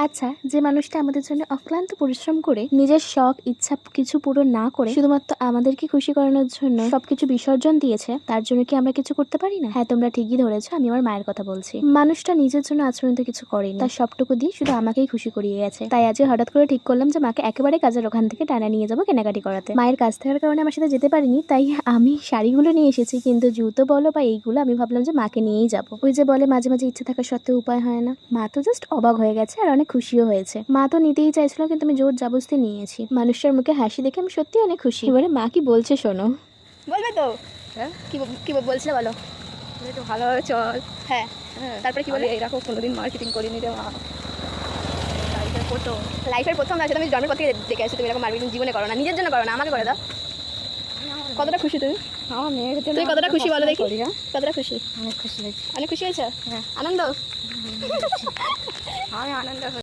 আচ্ছা, যে মানুষটা আমাদের জন্য অক্লান্ত পরিশ্রম করে নিজের শখ ইচ্ছা কিছু পূরণ না করে শুধুমাত্র আমাদেরকে খুশি করানোর জন্য সবকিছু বিসর্জন দিয়েছে, তার জন্য কি আমরা কিছু করতে পারি না? হ্যাঁ, তোমরা ঠিকই ধরেছো, আমি আমার মায়ের কথা বলছি। মানুষটা নিজের জন্য আজ পর্যন্ত কিছু করেনি, তার সবটুকু দিয়ে শুধু আমাকেই খুশি করিয়ে গেছে। তাই আজ হঠাৎ করে ঠিক করলাম যে মাকে একেবারে কাজের ওখান থেকে টানা নিয়ে যাবো কেনাকাটি করাতে। মায়ের কাজ থাকার কারণে আমার সাথে যেতে পারিনি, তাই আমি শাড়িগুলো নিয়ে এসেছি, কিন্তু জুতো বলো বা এইগুলো আমি ভাবলাম যে মাকে নিয়েই যাবো। ওই যে বলে মাঝে মাঝে ইচ্ছে থাকা সত্ত্বেও উপায় হয় না। মা তো জাস্ট অবাক হয়ে গেছে আর অনেক খুশিও হয়েছে। মা তো নিতেই চাইছিল, কিন্তু আমি জোর জবরদস্তি নিয়েছি। মানুষটার মুখে হাসি দেখে আমি সত্যি অনেক খুশি। এবারে মা কি বলছে শোনো। বলবে তো? হ্যাঁ, কি বলছিলে বলো। একটু ভালোভাবে চল। হ্যাঁ, তারপরে কি বলে? এরকম কোনোদিন মার্কেটিং করিনি রে মা। লাইফের প্রথম আছে, তুমি জন্মের পর থেকে দেখে আসছো, তুমি এরকম মার্কেটিং জীবনে করো না, নিজের জন্য করো না, আমাকে করে দাও। কতটা খুশি তুমি? আমার মেয়ের জন্য তুমি কতটা খুশি বলো দেখি। কতটা খুশি? অনেক খুশি হয়েছি। অনেক খুশি হয়েছো? হ্যাঁ, আনন্দ। আমি আনন্দ